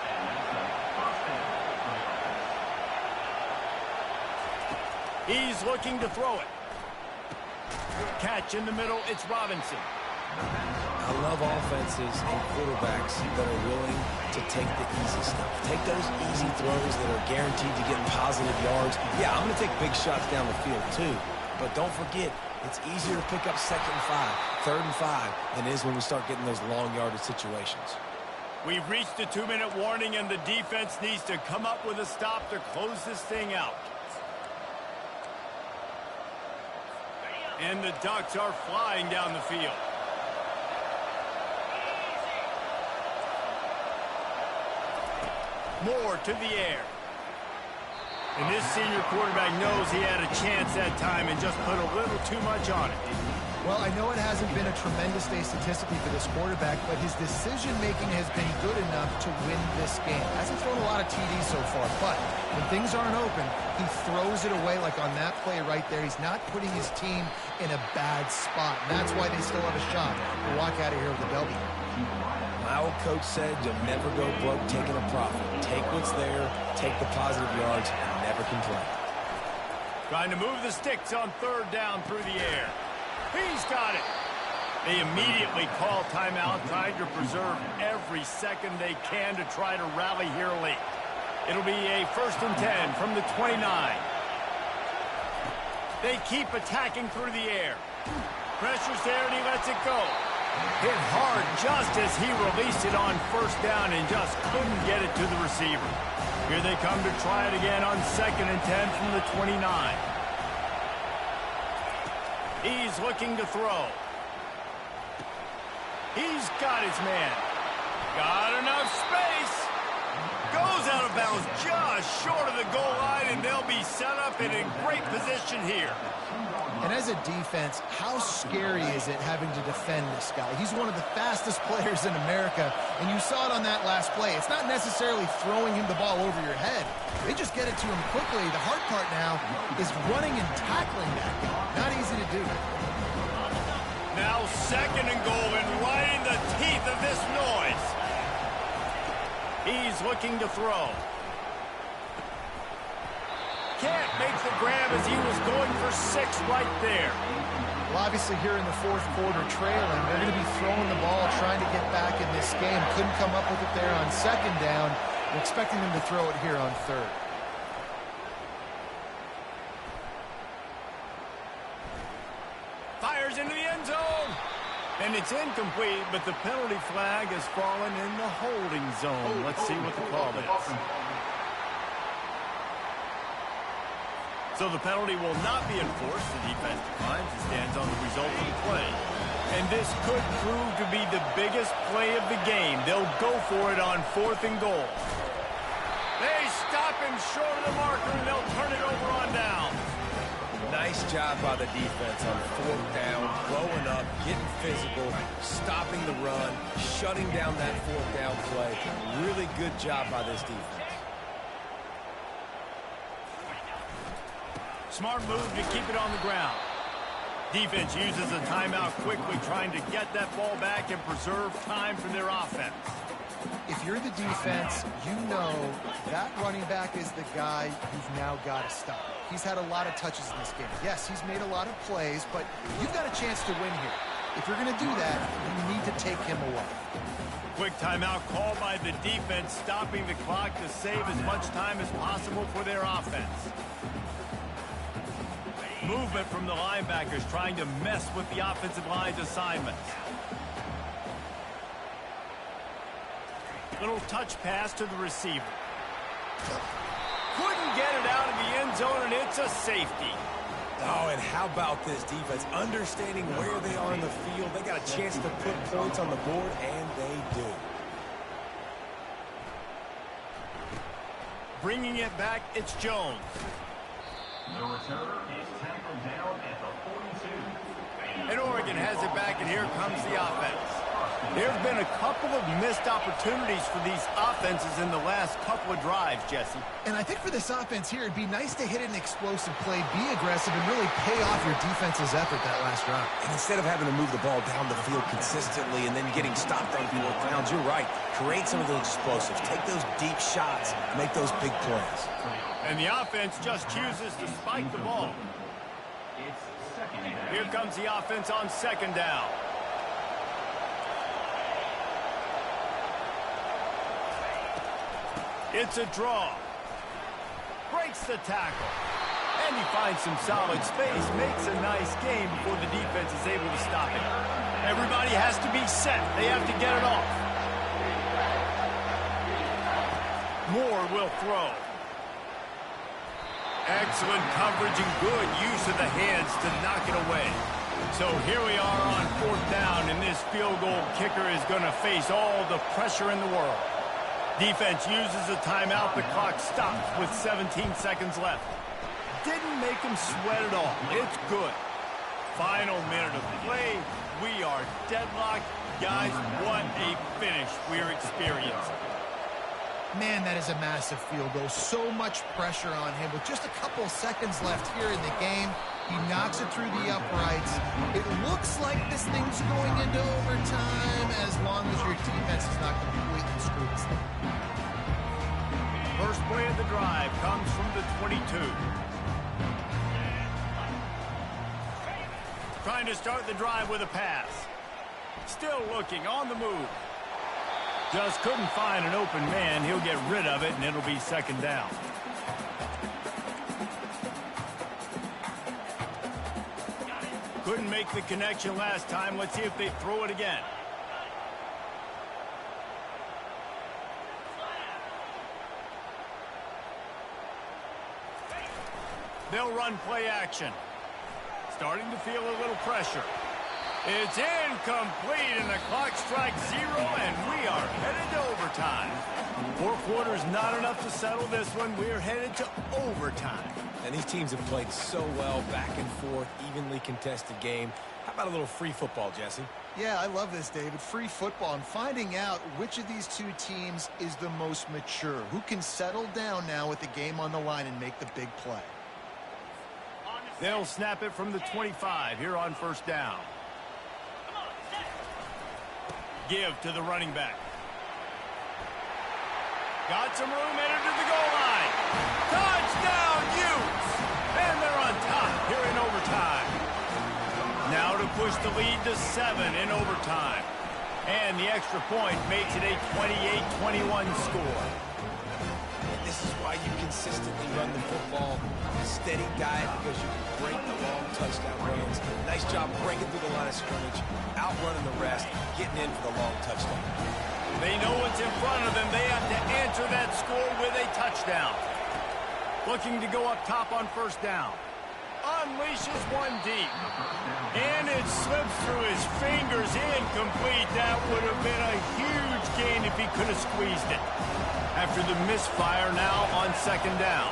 He's looking to throw it. Catch in the middle, it's Robinson. I love offenses and quarterbacks that are willing to take the easy stuff. Take those easy throws that are guaranteed to get positive yards. Yeah, I'm going to take big shots down the field too. But don't forget, it's easier to pick up 2nd and 5, 3rd and 5 than it is when we start getting those long yardage situations. We've reached the 2-minute warning, and the defense needs to come up with a stop to close this thing out. And the Ducks are flying down the field. Moore to the air. And this senior quarterback knows he had a chance that time and just put a little too much on it. Well, I know it hasn't been a tremendous day statistically for this quarterback, but his decision-making has been good enough to win this game. Hasn't thrown a lot of TDs so far, but when things aren't open, he throws it away like on that play right there. He's not putting his team in a bad spot, and that's why they still have a shot to walk out of here with a W. My old coach said you'll never go broke taking a profit. Take what's there, take the positive yards, and never complain. Trying to move the sticks on 3rd down through the air. He's got it. They immediately call timeout, trying to preserve every second they can to try to rally here late. It'll be a 1st and 10 from the 29. They keep attacking through the air. Pressure's there, and he lets it go. Hit hard just as he released it on 1st down and just couldn't get it to the receiver. Here they come to try it again on 2nd and 10 from the 29. He's looking to throw. He's got his man. Got enough space. Goes out of bounds just short of the goal line, and they'll be set up in a great position here. And as a defense, how scary is it having to defend this guy? He's one of the fastest players in America, and you saw it on that last play. It's not necessarily throwing him the ball over your head. They just get it to him quickly. The hard part now is running and tackling that guy. Not easy to do. Now 2nd and goal, and right in the teeth of this noise. He's looking to throw. Can't make the grab as he was going for 6 right there. Well, obviously here in the 4th quarter trailing, they're going to be throwing the ball, trying to get back in this game. Couldn't come up with it there on 2nd down. We're expecting them to throw it here on 3rd. Fires into the end zone. And it's incomplete, but the penalty flag has fallen in the holding zone. Let's see what the call is. So the penalty will not be enforced. The defense declines and stands on the result of the play. And this could prove to be the biggest play of the game. They'll go for it on 4th and goal. They stop him short of the marker, and they'll turn it over on down. Nice job by the defense on 4th down, blowing up, getting physical, stopping the run, shutting down that 4th down play. Really good job by this defense. Smart move to keep it on the ground. Defense uses a timeout quickly, trying to get that ball back and preserve time for their offense. If you're the defense, you know that running back is the guy you've now got to stop. He's had a lot of touches in this game. Yes, he's made a lot of plays, but you've got a chance to win here. If you're going to do that, you need to take him away. Quick timeout called by the defense, stopping the clock to save as much time as possible for their offense. Movement from the linebackers trying to mess with the offensive line's assignments. Little touch pass to the receiver. Couldn't get it out of the end zone, and it's a safety. Oh, and how about this defense? Understanding where they are in the field. They got a chance to put points on the board, and they do. Bringing it back, it's Jones. The returner is tackled down at the 42. And Oregon has it back, and here comes the offense. There's been a couple of missed opportunities for these offenses in the last couple of drives, Jesse. And I think for this offense here, it'd be nice to hit an explosive play, be aggressive, and really pay off your defense's effort that last drive. And instead of having to move the ball down the field consistently and then getting stopped on 4th downs, you're right. Create some of those explosives. Take those deep shots. Make those big plays. And the offense just chooses to spike the ball. Here comes the offense on 2nd down. It's a draw. Breaks the tackle. And he finds some solid space. Makes a nice game before the defense is able to stop it. Everybody has to be set. They have to get it off. Moore will throw. Excellent coverage and good use of the hands to knock it away. So here we are on 4th down, and this field goal kicker is going to face all the pressure in the world. Defense uses a timeout. The clock stops with 17 seconds left. Didn't make him sweat at all. It's good. Final minute of play. We are deadlocked. Guys, what a finish we're experiencing. Man, that is a massive field goal. So much pressure on him. With just a couple seconds left here in the game, he knocks it through the uprights. It looks like this thing's going into overtime as long as your defense is not completely screwed. First play of the drive comes from the 22. Trying to start the drive with a pass. Still looking on the move. Just couldn't find an open man. He'll get rid of it, and it'll be 2nd down. Couldn't make the connection last time. Let's see if they throw it again. They'll run play action. Starting to feel a little pressure. It's incomplete, and the clock strikes 0, and we are headed to overtime. 4 quarters not enough to settle this one. We're headed to overtime. And these teams have played so well, back and forth, evenly contested game. How about a little free football, Jesse? Yeah, I love this, David. Free football and finding out which of these two teams is the most mature, who can settle down now with the game on the line and make the big play. They'll snap it from the 25 here on 1st down. Give to the running back. Got some room, entered to the goal line. Touchdown, Utes! And they're on top here in overtime. Now to push the lead to 7 in overtime. And the extra point makes it a 28-21 score. This is why you consistently run the football. Steady diet because you can break the long touchdown runs. Nice job breaking through the line of scrimmage, outrunning the rest, getting in for the long touchdown. They know what's in front of them. They have to answer that score with a touchdown. Looking to go up top on 1st down. Unleashes one deep. And it slips through his fingers. Incomplete. That would have been a huge gain if he could have squeezed it. After the misfire, now on 2nd down.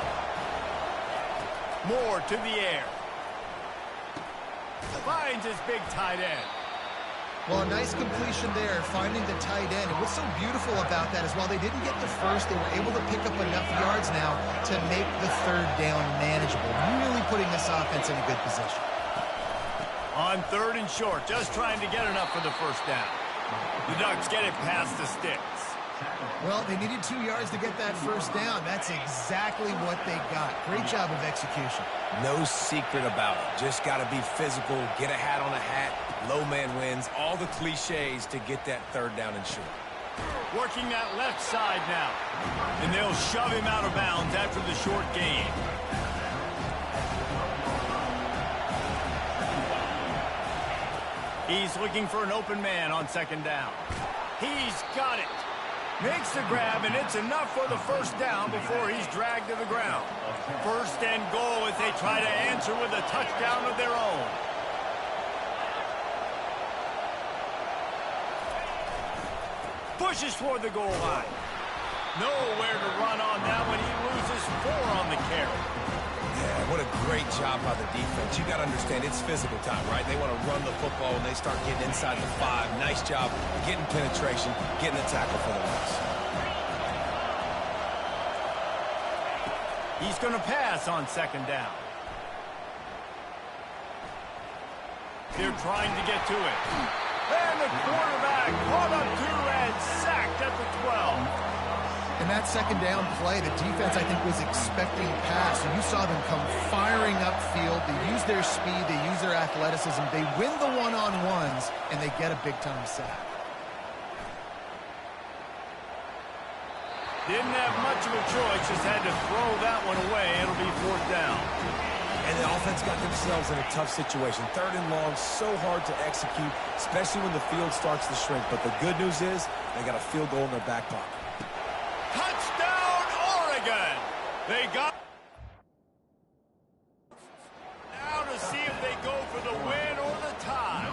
Moore to the air. Finds his big tight end. Well, a nice completion there, finding the tight end. And what's so beautiful about that is while they didn't get the first, they were able to pick up enough yards now to make the 3rd down manageable, really putting this offense in a good position. On 3rd and short, just trying to get enough for the 1st down. The Ducks get it past the sticks. Well, they needed 2 yards to get that 1st down. That's exactly what they got. Great job of execution. No secret about it. Just got to be physical, get a hat on a hat, low man wins, all the cliches to get that 3rd down and short. Working that left side now. And they'll shove him out of bounds after the short gain. He's looking for an open man on 2nd down. He's got it. Makes the grab, and it's enough for the 1st down before he's dragged to the ground. 1st and goal as they try to answer with a touchdown of their own. Pushes toward the goal line. Nowhere to run on that one. He loses 4 on the carry. Yeah, what a great job by the defense. You got to understand, it's physical time, right? They want to run the football when they start getting inside the 5. Nice job getting penetration, getting the tackle for the loss. He's going to pass on 2nd down. They're trying to get to it. And the quarterback caught up to and sacked at the 12. In that 2nd down play, the defense, I think, was expecting pass. And you saw them come firing upfield. They use their speed. They use their athleticism. They win the one-on-ones, and they get a big-time sack. Didn't have much of a choice. Just had to throw that one away. It'll be 4th down. And the offense got themselves in a tough situation. 3rd and long, so hard to execute, especially when the field starts to shrink. But the good news is they got a field goal in their back pocket. Touchdown, Oregon! They got now to see if they go for the win or the tie.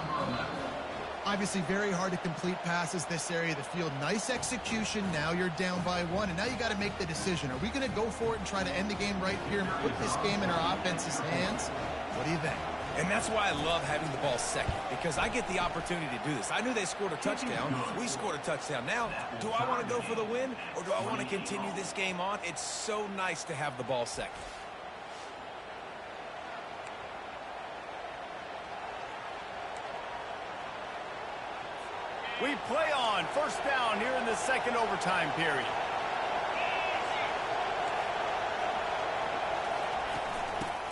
Obviously, very hard to complete passes this area of the field. Nice execution. Now you're down by 1, and now you got to make the decision. Are we going to go for it and try to end the game right here and put this game in our offense's hands? What do you think? And that's why I love having the ball second, because I get the opportunity to do this. I knew they scored a touchdown. We scored a touchdown. Now, do I want to go for the win, or do I want to continue this game on? It's so nice to have the ball second. We play on 1st down here in the 2nd overtime period.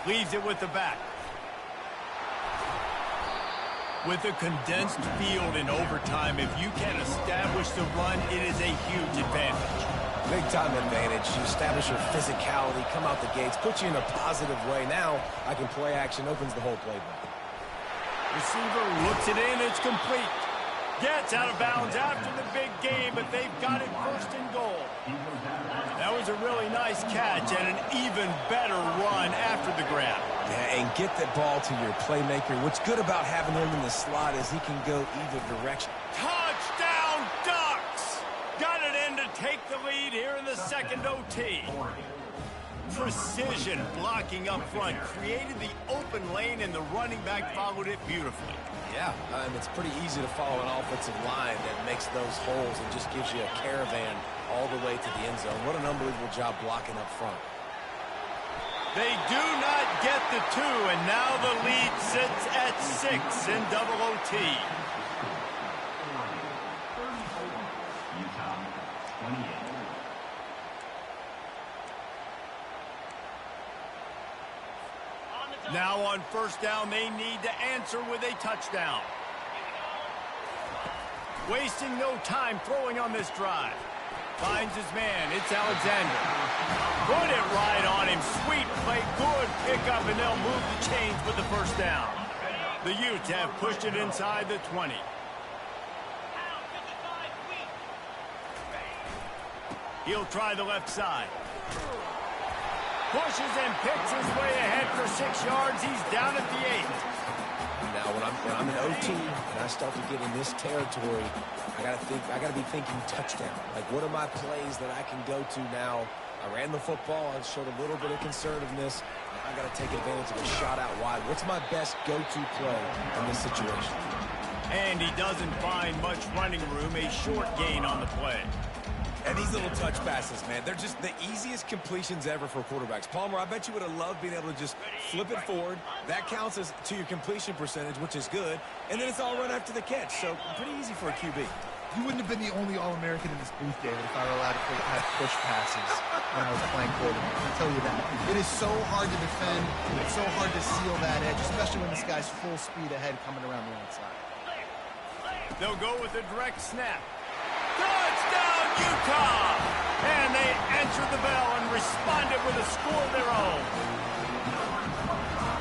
Leaves it with the back. With a condensed field in overtime, if you can establish the run, it is a huge advantage. Big-time advantage. You establish your physicality, come out the gates, put you in a positive way. Now, I can play action, opens the whole playbook. Receiver looks it in, it's complete. Gets out of bounds after the big game, but they've got it 1st and goal. That was a really nice catch and an even better run after the grab. Yeah, and get that ball to your playmaker. What's good about having him in the slot is he can go either direction. Touchdown, Ducks! Got it in to take the lead here in the 2nd OT. Precision blocking up front created the open lane, and the running back followed it beautifully. Yeah, it's pretty easy to follow an offensive line that makes those holes and just gives you a caravan all the way to the end zone. What an unbelievable job blocking up front. They do not get the 2, and now the lead sits at 6 in double OT. Utah, 28. Now on 1st down, they need to answer with a touchdown. Wasting no time throwing on this drive. Finds his man. It's Alexander. Put it right on him. Sweet play. Good pickup, and they'll move the chains with the 1st down. The Utes have pushed it inside the 20. He'll try the left side. Pushes and picks his way ahead for 6 yards. He's down at the 8. Now, when I'm in OT and I start to get in this territory, I gotta be thinking touchdown. Like, what are my plays that I can go to now? I ran the football. I showed a little bit of conservativeness. I got to take advantage of a shot out wide. What's my best go-to play in this situation? And he doesn't find much running room. A short gain on the play. And these little touch passes, man, they're just the easiest completions ever for quarterbacks. Palmer, I bet you would have loved being able to just flip it forward. That counts as to your completion percentage, which is good. And then it's all run after the catch. So pretty easy for a QB. You wouldn't have been the only All-American in this booth, David, if I were allowed to have push passes when I was playing quarterback. I'll tell you that. It is so hard to defend. It's so hard to seal that edge, especially when this guy's full speed ahead coming around the outside. They'll go with a direct snap. Touchdown, Utah! And they answer the bell and responded with a score of their own.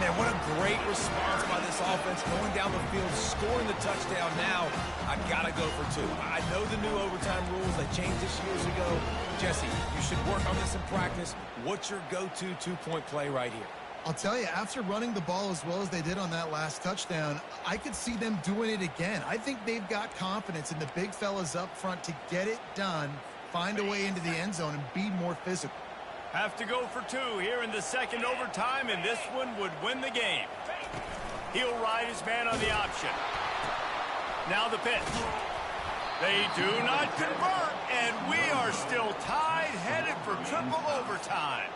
Man, what a great response by this offense, going down the field, scoring the touchdown. Now, I gotta go for 2. I know the new overtime rules, they changed this years ago. Jesse, you should work on this in practice. What's your go-to 2-point play right here? I'll tell you, after running the ball as well as they did on that last touchdown, I could see them doing it again. I think they've got confidence in the big fellas up front to get it done, find a way into the end zone, and be more physical. Have to go for two here in the second overtime, and this one would win the game. He'll ride his man on the option. Now the pitch. They do not convert, and we are still tied, headed for triple overtime.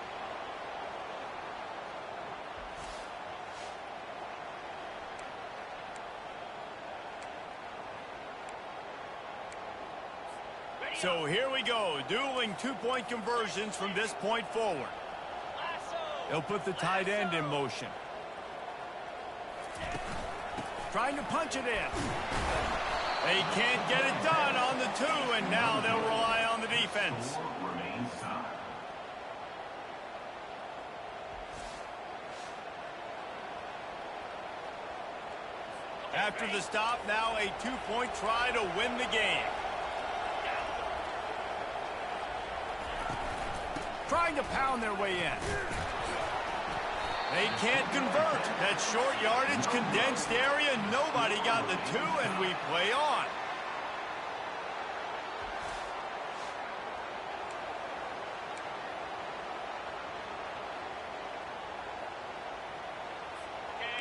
So here we go, dueling two-point conversions from this point forward. They'll put the tight end in motion. Trying to punch it in. They can't get it done on the two, and now they'll rely on the defense. After the stop, now a two-point try to win the game. Trying to pound their way in. They can't convert. That short yardage, condensed area, nobody got the two, and we play on.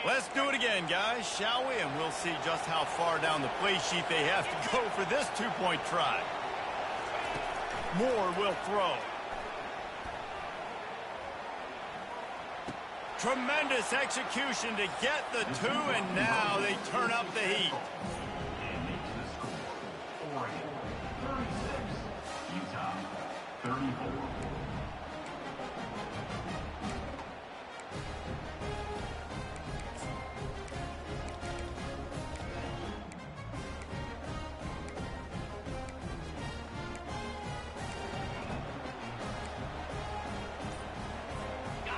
Let's do it again, guys, shall we? And we'll see just how far down the play sheet they have to go for this two-point try. Moore will throw. Tremendous execution to get the two, and now they turn up the heat. And makes the score. Oregon, 36. Utah, 34.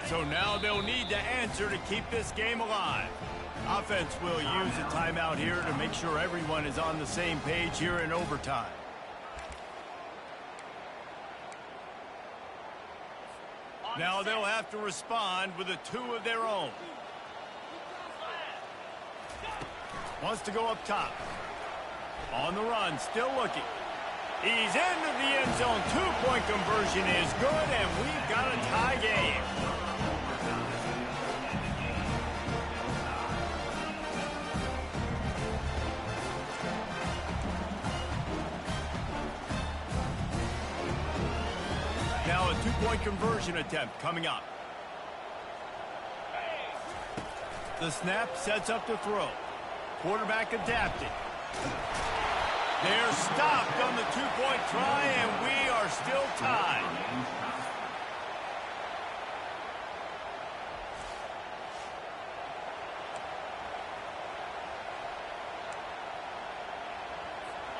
So now they'll need to answer to keep this game alive. Offense will use a timeout here to make sure everyone is on the same page here in overtime. Now they'll have to respond with a two of their own. Wants to go up top. On the run, still looking. He's into the end zone. Two-point conversion is good, and we've got a tie game. Now a two-point conversion attempt coming up. The snap sets up the throw. Quarterback adapted. They're stopped on the two-point try, and we are still tied.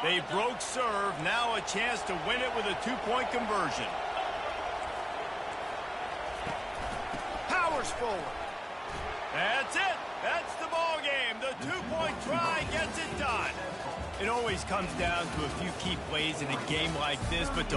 They broke serve. Now a chance to win it with a two-point conversion. Powers forward. That's it. That's the ball game. The two-point try gets it done. It always comes down to a few key plays in a game like this, but